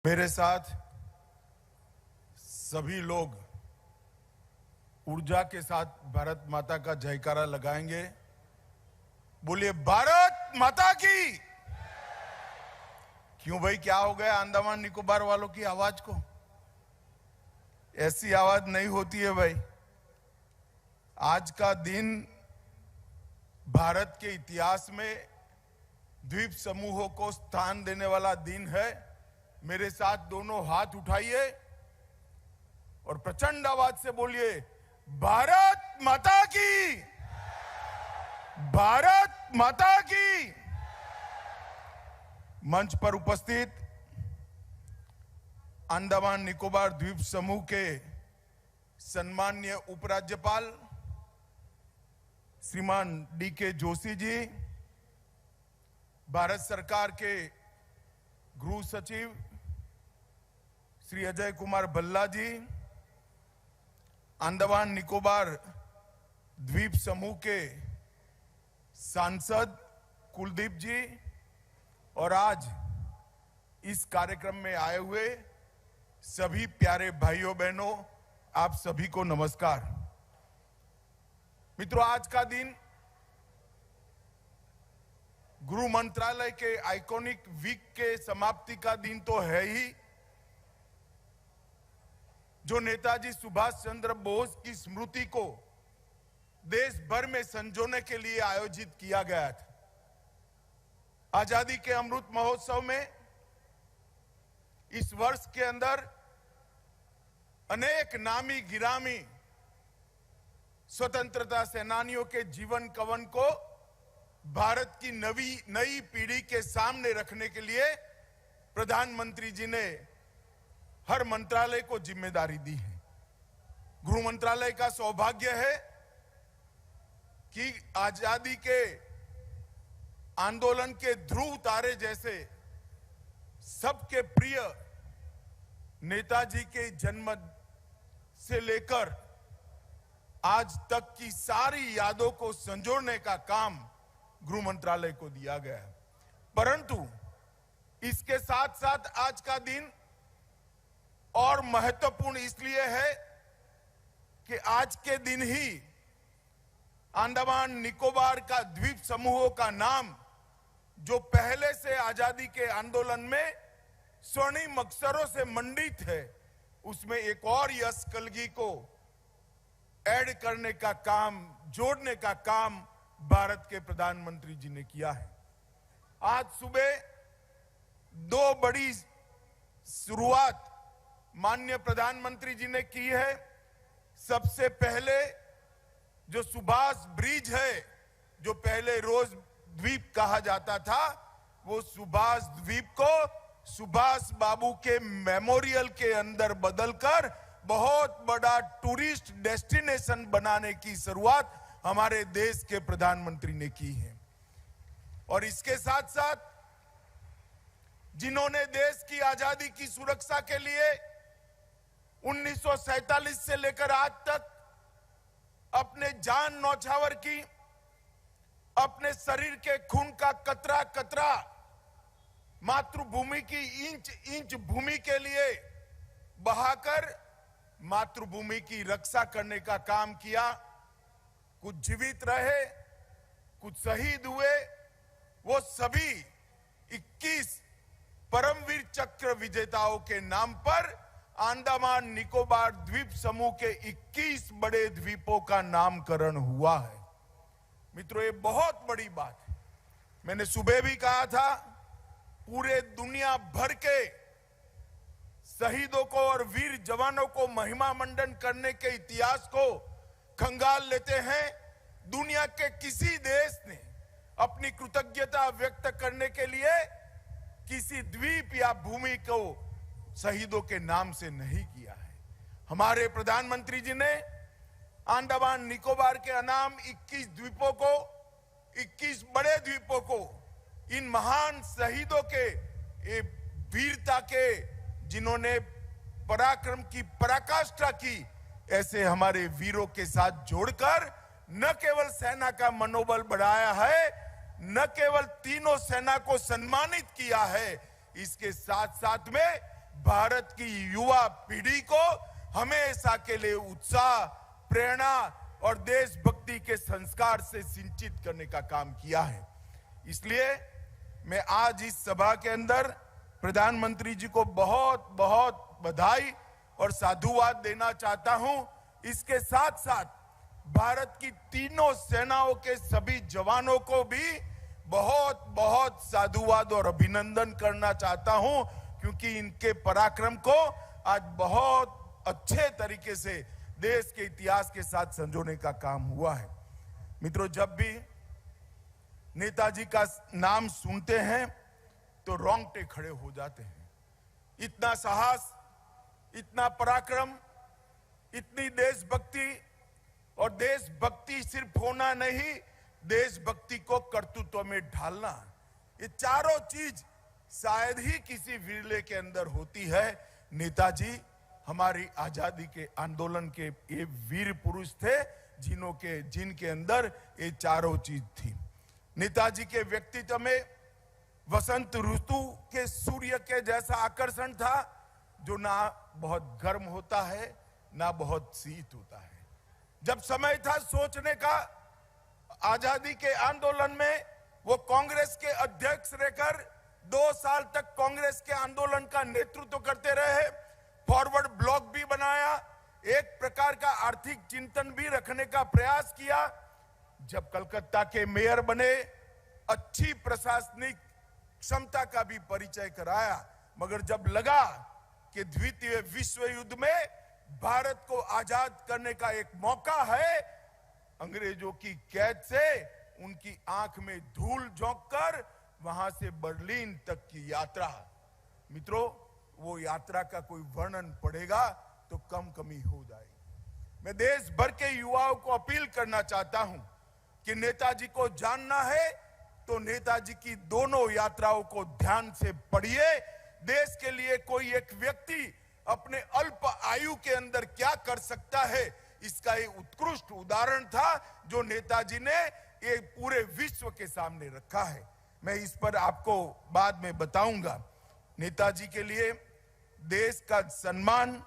मेरे साथ सभी लोग ऊर्जा के साथ भारत माता का जयकारा लगाएंगे। बोलिए भारत माता की। क्यों भाई, क्या हो गया अंडमान निकोबार वालों की आवाज को? ऐसी आवाज नहीं होती है भाई। आज का दिन भारत के इतिहास में द्वीप समूहों को स्थान देने वाला दिन है। मेरे साथ दोनों हाथ उठाइए और प्रचंड आवाज से बोलिए भारत माता की, भारत माता की। मंच पर उपस्थित अंडमान निकोबार द्वीप समूह के सम्माननीय उपराज्यपाल श्रीमान डी.के. जोशी जी, भारत सरकार के गृह सचिव श्री अजय कुमार भल्ला जी, अंडमान निकोबार द्वीप समूह के सांसद कुलदीप जी और आज इस कार्यक्रम में आए हुए सभी प्यारे भाइयों बहनों, आप सभी को नमस्कार। मित्रों, आज का दिन गृह मंत्रालय के आइकॉनिक वीक के समाप्ति का दिन तो है ही, जो नेताजी सुभाष चंद्र बोस की स्मृति को देश भर में संजोने के लिए आयोजित किया गया था। आजादी के अमृत महोत्सव में इस वर्ष के अंदर अनेक नामी गिरामी स्वतंत्रता सेनानियों के जीवन कवन को भारत की नई पीढ़ी के सामने रखने के लिए प्रधानमंत्री जी ने हर मंत्रालय को जिम्मेदारी दी है। गृह मंत्रालय का सौभाग्य है कि आजादी के आंदोलन के ध्रुव तारे जैसे सबके प्रिय नेताजी के जन्म से लेकर आज तक की सारी यादों को संजोड़ने का काम गृह मंत्रालय को दिया गया है। परंतु इसके साथ साथ आज का दिन और महत्वपूर्ण इसलिए है कि आज के दिन ही अंडमान निकोबार का द्वीप समूहों का नाम, जो पहले से आजादी के आंदोलन में स्वर्णिम अक्षरों से मंडित है, उसमें एक और यश कलगी को ऐड करने का काम, जोड़ने का काम भारत के प्रधानमंत्री जी ने किया है। आज सुबह दो बड़ी शुरुआत माननीय प्रधानमंत्री जी ने की है। सबसे पहले जो सुभाष ब्रिज है, जो पहले रोज द्वीप कहा जाता था, वो सुभाष द्वीप को सुभाष बाबू के मेमोरियल के अंदर बदलकर बहुत बड़ा टूरिस्ट डेस्टिनेशन बनाने की शुरुआत हमारे देश के प्रधानमंत्री ने की है। और इसके साथ साथ जिन्होंने देश की आजादी की सुरक्षा के लिए 1947 से लेकर आज तक अपने जान न्यौछावर की, अपने शरीर के खून का कतरा कतरा मातृभूमि की इंच इंच भूमि के लिए बहाकर मातृभूमि की रक्षा करने का काम किया। कुछ जीवित रहे, कुछ शहीद हुए। वो सभी 21 परमवीर चक्र विजेताओं के नाम पर अंडमान निकोबार द्वीप समूह के 21 बड़े द्वीपों का नामकरण हुआ है। मित्रों, ये बहुत बड़ी बात है। मैंने सुबह भी कहा था, पूरे दुनिया भर के शहीदों को और वीर जवानों को महिमा मंडन करने के इतिहास को खंगाल लेते हैं। दुनिया के किसी देश ने अपनी कृतज्ञता व्यक्त करने के लिए किसी द्वीप या भूमि को शहीदों के नाम से नहीं किया है। हमारे प्रधानमंत्री जी ने अंडमान निकोबार के अनाम 21 द्वीपों को, 21 बड़े द्वीपों को इन महान शहीदों के वीरता के, जिन्होंने पराक्रम की पराकाष्ठा की, ऐसे हमारे वीरों के साथ जोड़कर न केवल सेना का मनोबल बढ़ाया है, न केवल तीनों सेना को सम्मानित किया है, इसके साथ साथ में भारत की युवा पीढ़ी को हमेशा के लिए उत्साह, प्रेरणा और देशभक्ति के संस्कार से सिंचित करने का काम किया है। इसलिए मैं आज इस सभा के अंदर प्रधानमंत्री जी को बहुत बहुत बधाई और साधुवाद देना चाहता हूं। इसके साथ साथ भारत की तीनों सेनाओं के सभी जवानों को भी बहुत बहुत साधुवाद और अभिनंदन करना चाहता हूं, क्योंकि इनके पराक्रम को आज बहुत अच्छे तरीके से देश के इतिहास के साथ संजोने का काम हुआ है। मित्रों, जब भी नेताजी का नाम सुनते हैं तो रोंगटे खड़े हो जाते हैं। इतना साहस, इतना पराक्रम, इतनी देशभक्ति, और देशभक्ति सिर्फ होना नहीं, देशभक्ति को कर्तृत्व में ढालना, ये चारों चीज शायद ही किसी विरले के अंदर होती है। नेताजी हमारी आजादी के आंदोलन के ये वीर पुरुष थे जिनके अंदर ये चारों चीज थी। नेताजी के व्यक्तित्व में वसंत ऋतु के सूर्य के जैसा आकर्षण था, जो ना बहुत गर्म होता है ना बहुत शीत होता है। जब समय था सोचने का, आजादी के आंदोलन में वो कांग्रेस के अध्यक्ष रहकर 2 साल तक कांग्रेस के आंदोलन का नेतृत्व करते रहे, फॉरवर्ड ब्लॉक भी बनाया, एक प्रकार का आर्थिक चिंतन भी रखने का प्रयास किया। जब कलकत्ता के मेयर बने, अच्छी प्रशासनिक क्षमता का भी परिचय कराया, मगर जब लगा कि द्वितीय विश्व युद्ध में भारत को आजाद करने का एक मौका है, अंग्रेजों की कैद से उनकी आंख में धूल झोंककर वहां से बर्लिन तक की यात्रा, मित्रों, वो यात्रा का कोई वर्णन पड़ेगा तो कम कमी हो जाएगी। मैं देश भर के युवाओं को अपील करना चाहता हूं कि नेताजी को जानना है तो नेताजी की दोनों यात्राओं को ध्यान से पढ़िए। देश के लिए कोई एक व्यक्ति अपने अल्प आयु के अंदर क्या कर सकता है, इसका एक उत्कृष्ट उदाहरण था जो नेताजी ने ये पूरे विश्व के सामने रखा है। मैं इस पर आपको बाद में बताऊंगा। नेताजी के लिए देश का सम्मान,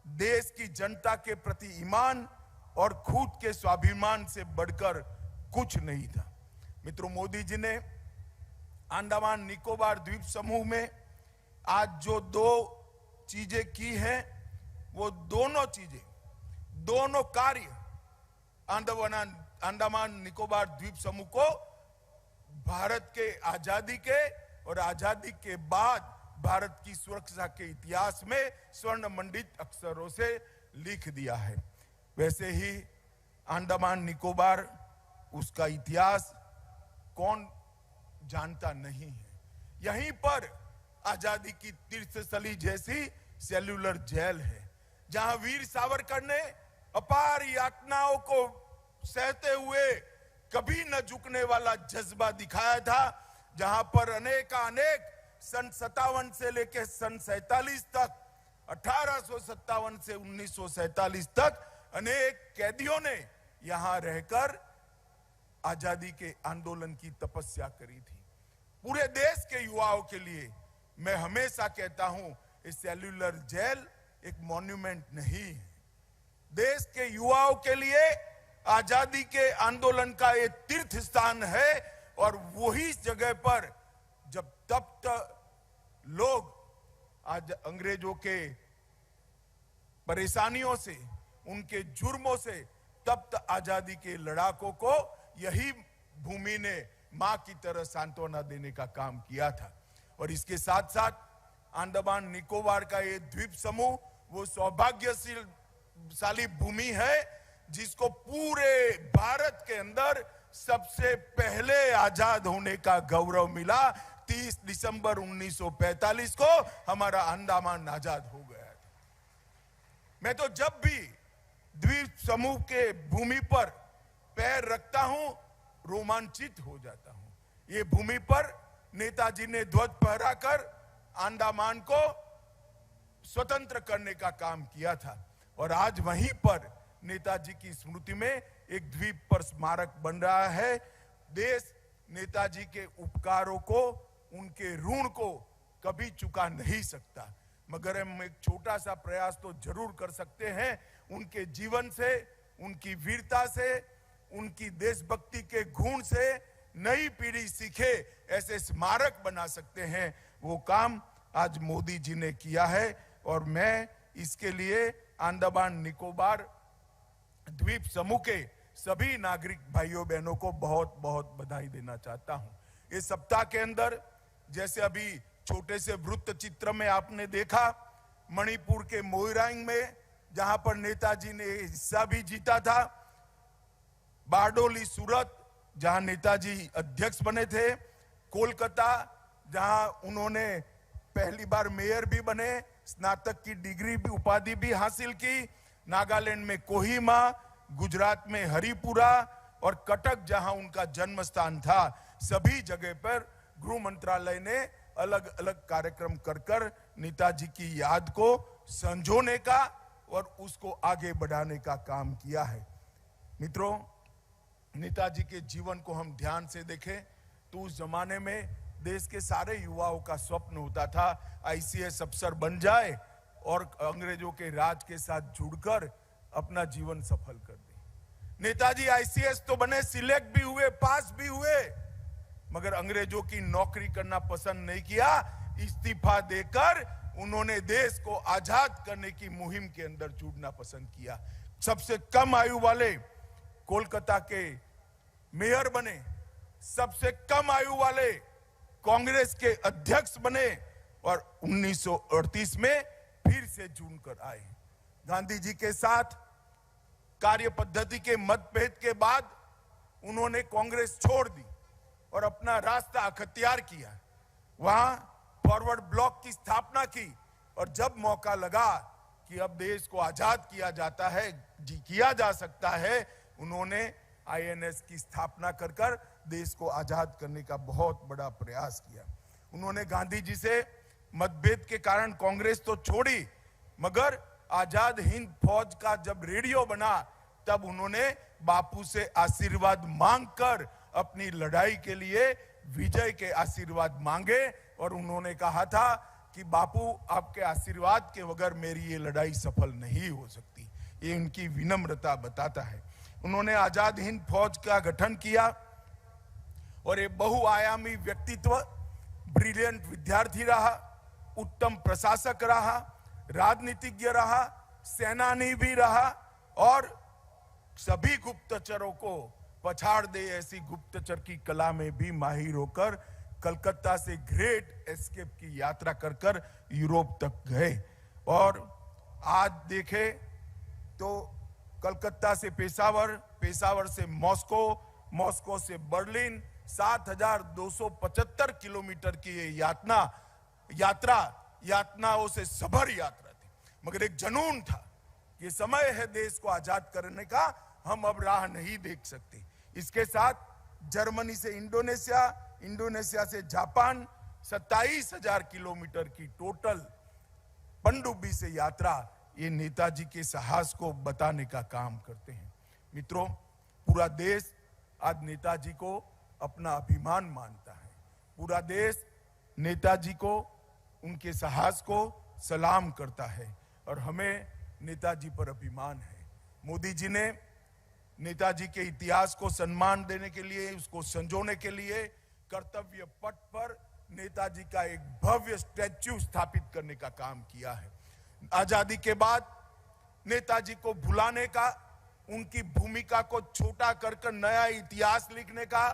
देश की जनता के प्रति ईमान और खुद के स्वाभिमान से बढ़कर कुछ नहीं था। मित्रों, मोदी जी ने अंडमान निकोबार द्वीप समूह में आज जो 2 चीजें की हैं, वो दोनों चीजें, दोनों कार्य अंडमान निकोबार द्वीप समूह को भारत के आजादी के और आजादी के बाद भारत की सुरक्षा के इतिहास में स्वर्ण मंडित अक्षरों से लिख दिया है। वैसे ही अंडमान निकोबार, उसका इतिहास कौन जानता नहीं है। यहीं पर आजादी की तीर्थस्थली जैसी सेल्युलर जेल है, जहां वीर सावरकर ने अपार यातनाओं को सहते हुए कभी न झुकने वाला जज्बा दिखाया था, जहां पर अनेक सन 57 से लेकर सन 47 तक, 1857 से 1947 तक अनेक कैदियों ने यहां रहकर आजादी के आंदोलन की तपस्या करी थी। पूरे देश के युवाओं के लिए मैं हमेशा कहता हूं, इस सेल्युलर जेल एक मॉन्यूमेंट नहीं है। देश के युवाओं के लिए आजादी के आंदोलन का एक तीर्थ स्थान है, और वही जगह पर जब तप्त लोग आज अंग्रेजों के परेशानियों से, उनके जुर्मों से तप्त आजादी के लड़ाकों को यही भूमि ने मां की तरह सांत्वना देने का काम किया था। और इसके साथ साथ अंडमान निकोबार का ये द्वीप समूह वो सौभाग्यशाली भूमि है जिसको पूरे भारत के अंदर सबसे पहले आजाद होने का गौरव मिला। 30 दिसंबर 1945 को हमारा अंडमान आजाद हो गया था। मैं तो जब भी द्वीप समूह के भूमि पर पैर रखता हूं, रोमांचित हो जाता हूं। ये भूमि पर नेताजी ने ध्वज फहराकर अंडमान को स्वतंत्र करने का काम किया था, और आज वहीं पर नेताजी की स्मृति में एक द्वीप पर स्मारक बन रहा है। देश नेताजी के उपकारों को, उनके ऋण को कभी चुका नहीं सकता। मगर हम एक छोटा सा प्रयास तो जरूर कर सकते हैं। उनके जीवन से, उनकी वीरता से, उनकी देशभक्ति के गुण से नई पीढ़ी सीखे, ऐसे स्मारक बना सकते हैं। वो काम आज मोदी जी ने किया है और मैं इसके लिए अंडमान निकोबार द्वीप समूह के सभी नागरिक भाइयों बहनों को बहुत बहुत बधाई देना चाहता हूं। इस सप्ताह के अंदर जैसे अभी छोटे से वृत्त चित्र में आपने देखा, मणिपुर के मोइरांग में जहां पर नेताजी ने हिस्सा भी जीता था, बारडोली सूरत जहां नेताजी अध्यक्ष बने थे, कोलकाता जहां उन्होंने पहली बार मेयर भी बने, स्नातक की डिग्री भी, उपाधि भी हासिल की, नागालैंड में कोहिमा, गुजरात में हरिपुरा और कटक जहां उनका जन्म स्थान था, सभी जगह पर गृह मंत्रालय ने अलग अलग कार्यक्रम कर नेताजी की याद को संजोने का और उसको आगे बढ़ाने का काम किया है। मित्रों, नेताजी के जीवन को हम ध्यान से देखें तो उस जमाने में देश के सारे युवाओं का स्वप्न होता था आईसीएस अफसर बन जाए और अंग्रेजों के राज के साथ जुड़कर अपना जीवन सफल कर दे। नेताजी आईसीएस तो बने, सिलेक्ट भी हुए, पास भी हुए, मगर अंग्रेजों की नौकरी करना पसंद नहीं किया। इस्तीफा देकर उन्होंने देश को आजाद करने की मुहिम के अंदर जुड़ना पसंद किया। सबसे कम आयु वाले कोलकाता के मेयर बने, सबसे कम आयु वाले कांग्रेस के अध्यक्ष बने और 1938 में फिर से जुड़कर आए। गांधी जी के साथ कार्य पद्धति के मतभेद के बाद उन्होंने कांग्रेस छोड़ दी और अपना रास्ता अख्तियार किया, वहां फॉरवर्ड ब्लॉक की स्थापना की और जब मौका लगा कि अब देश को आजाद किया जाता है, किया जा सकता है, उन्होंने आईएनएस की स्थापना कर देश को आजाद करने का बहुत बड़ा प्रयास किया। उन्होंने गांधी जी से मतभेद के कारण कांग्रेस तो छोड़ी, मगर आजाद हिंद फौज का जब रेडियो बना तब उन्होंने बापू से आशीर्वाद मांगकर अपनी लड़ाई के लिए विजय के आशीर्वाद मांगे और उन्होंने कहा था कि बापू आपके आशीर्वाद के बगैर मेरी ये लड़ाई सफल नहीं हो सकती। ये उनकी विनम्रता बताता है। उन्होंने आजाद हिंद फौज का गठन किया और एक बहुआयामी व्यक्तित्व, ब्रिलियंट विद्यार्थी रहा, उत्तम प्रशासक रहा, राजनीतिज्ञ रहा, सेनानी भी रहा और सभी गुप्तचरों को पछाड़ दे ऐसी गुप्तचर की कला में भी माहिर होकर कलकत्ता से ग्रेट एस्केप की यात्रा कर यूरोप तक गए। और आज देखें तो कलकत्ता से पेशावर, पेशावर से मॉस्को, मॉस्को से बर्लिन, 7,275 किलोमीटर की ये यातनाओं से सभर यात्रा थी, मगर एक जुनून था कि समय है देश को आजाद करने का, हम अब राह नहीं देख सकते। इसके साथ जर्मनी से इंडोनेशिया, इंडोनेशिया से जापान, 27,000 किलोमीटर की टोटल पनडुब्बी से यात्रा, ये नेताजी के साहस को बताने का काम करते हैं। मित्रों, पूरा देश आज नेताजी को अपना अभिमान मानता है। पूरा देश नेताजी को, उनके साहस को सलाम करता है और हमें नेताजी पर अभिमान है। मोदी जी ने नेताजी के इतिहास को सम्मान देने के लिए, उसको संजोने के लिए कर्तव्य पथ पर नेताजी का एक भव्य स्टैच्यू स्थापित करने का काम किया है। आजादी के बाद नेताजी को भुलाने का, उनकी भूमिका को छोटा कर नया इतिहास लिखने का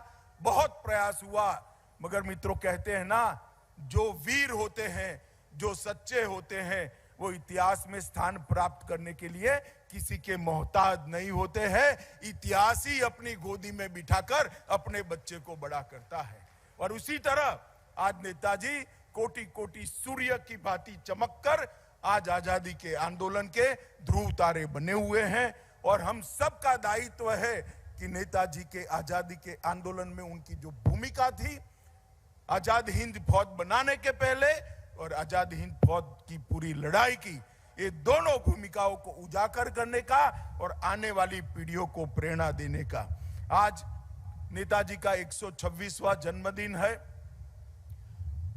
बहुत प्रयास हुआ, मगर मित्रों कहते हैं ना, जो वीर होते हैं, जो सच्चे होते हैं, वो इतिहास में स्थान प्राप्त करने के लिए किसी के मोहताज नहीं होते हैं। इतिहास ही अपनी गोदी में बिठाकर अपने बच्चे को बड़ा करता है। और उसी तरह आज नेताजी कोटि कोटि सूर्य की भांति चमककर आज आजादी के आंदोलन के ध्रुव तारे बने हुए हैं और हम सबका दायित्व है कि नेताजी के आजादी के आंदोलन में उनकी जो भूमिका थी, आजाद हिंद फौज बनाने के पहले और आजाद हिंद फौज की पूरी लड़ाई की, ये दोनों भूमिकाओं को उजागर करने का और आने वाली पीढ़ियों को प्रेरणा देने का। आज नेताजी का 126वां जन्मदिन है।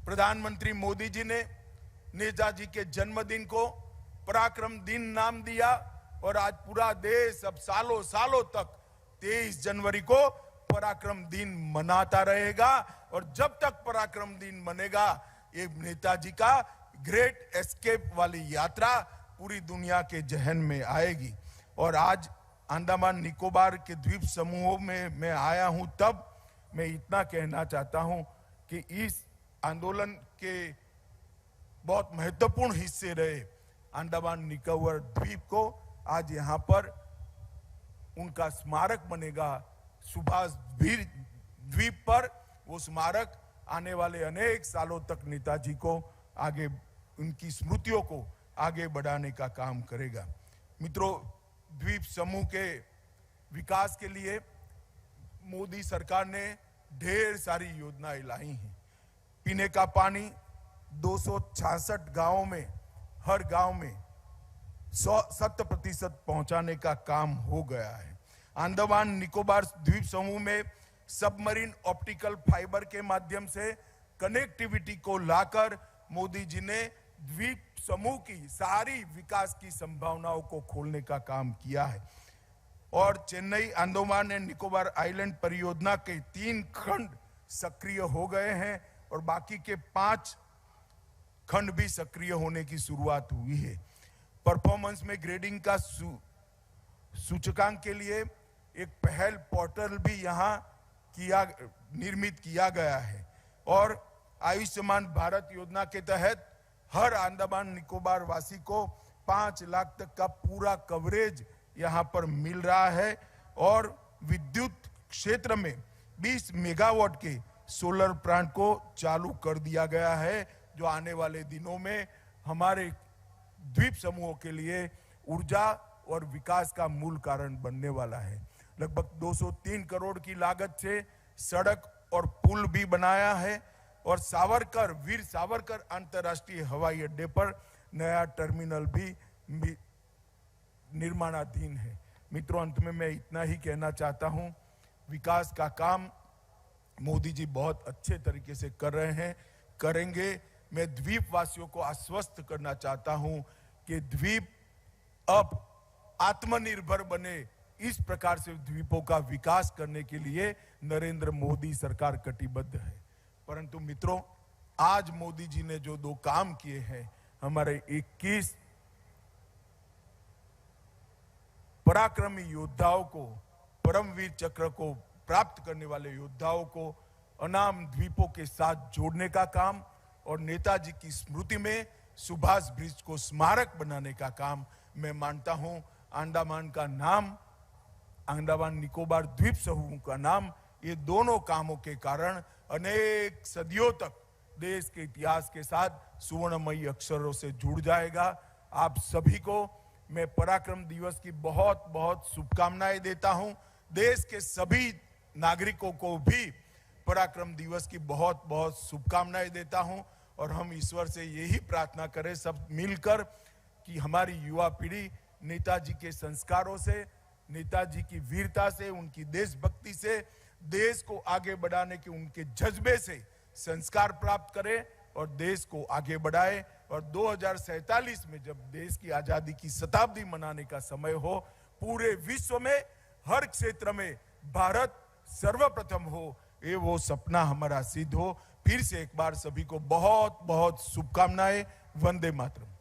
प्रधानमंत्री मोदी जी ने नेताजी के जन्मदिन को पराक्रम दिन नाम दिया और आज पूरा देश अब सालों सालों तक 23 जनवरी को पराक्रम दिन मनाता रहेगा। और जब तक पराक्रम दिन मनेगा, ये नेताजी का ग्रेट एस्केप वाली यात्रा पूरी दुनिया के जहन में आएगी। और आज अंडमान निकोबार के द्वीप समूहों में मैं आया हूं, तब मैं इतना कहना चाहता हूं कि इस आंदोलन के बहुत महत्वपूर्ण हिस्से रहे अंडमान निकोबार द्वीप को आज यहां पर उनका स्मारक बनेगा सुभाष द्वीप पर। वो स्मारक आने वाले अनेक सालों तक नेताजी को आगे, उनकी स्मृतियों को आगे बढ़ाने का काम करेगा। मित्रों, द्वीप समूह के विकास के लिए मोदी सरकार ने ढेर सारी योजनाएं लाई हैं। पीने का पानी 266 गांवों में, हर गांव में 100% पहुंचाने का काम हो गया है। अंडमान निकोबार द्वीप समूह में सबमरीन ऑप्टिकल फाइबर के माध्यम से कनेक्टिविटी को लाकर मोदी जी ने द्वीप समूह की सारी विकास की संभावनाओं को खोलने का काम किया है। और चेन्नई अंडमान एंड निकोबार आइलैंड परियोजना के 3 खंड सक्रिय हो गए हैं और बाकी के 5 खंड भी सक्रिय होने की शुरुआत हुई है। परफॉर्मेंस में ग्रेडिंग का सूचकांक के लिए एक पहल पोर्टल भी यहां निर्मित किया गया है। और आयुष्मान भारत योजना के तहत हर अंडमान निकोबार वासी को 5 लाख तक का पूरा कवरेज यहां पर मिल रहा है। और विद्युत क्षेत्र में 20 मेगावाट के सोलर प्लांट को चालू कर दिया गया है, जो आने वाले दिनों में हमारे द्वीप समूहों के लिए ऊर्जा और विकास का मूल कारण बनने वाला है। लगभग 203 करोड़ की लागत से सड़क और पुल भी बनाया है और वीर सावरकर अंतर्राष्ट्रीय हवाई अड्डे पर नया टर्मिनल भी निर्माणाधीन है। मित्रों, अंत में मैं इतना ही कहना चाहता हूं, विकास का काम मोदी जी बहुत अच्छे तरीके से कर रहे हैं, करेंगे। मैं द्वीप वासियों को आश्वस्त करना चाहता हूं कि द्वीप अब आत्मनिर्भर बने, इस प्रकार से द्वीपों का विकास करने के लिए नरेंद्र मोदी सरकार कटिबद्ध है। परंतु मित्रों, आज मोदी जी ने जो 2 काम किए हैं, हमारे 21 पराक्रमी योद्धाओं को, परमवीर चक्र को प्राप्त करने वाले योद्धाओं को अनाम द्वीपों के साथ जोड़ने का काम और नेताजी की स्मृति में सुभाष ब्रिज को स्मारक बनाने का काम, मैं मानता हूं अंडमान का नाम, अंडमान निकोबार द्वीप समूह का नाम, ये दोनों कामों के कारण अनेक सदियों तक देश के इतिहास के साथ सुवर्णमयी अक्षरों से जुड़ जाएगा। आप सभी को मैं पराक्रम दिवस की बहुत बहुत शुभकामनाएं देता हूं। देश के सभी नागरिकों को भी पराक्रम दिवस की बहुत बहुत शुभकामनाएं देता हूं और हम ईश्वर से यही प्रार्थना करें सब मिलकर कि हमारी युवा पीढ़ी नेताजी के संस्कारों से, नेताजी की वीरता से, उनकी देशभक्ति से, देश को आगे बढ़ाने के उनके जज्बे से संस्कार प्राप्त करे और देश को आगे बढ़ाए। और 2047 में जब देश की आजादी की शताब्दी मनाने का समय हो, पूरे विश्व में हर क्षेत्र में भारत सर्वप्रथम हो, ये वो सपना हमारा सिद्ध हो। फिर से एक बार सभी को बहुत बहुत शुभकामनाएं। वंदे मातरम।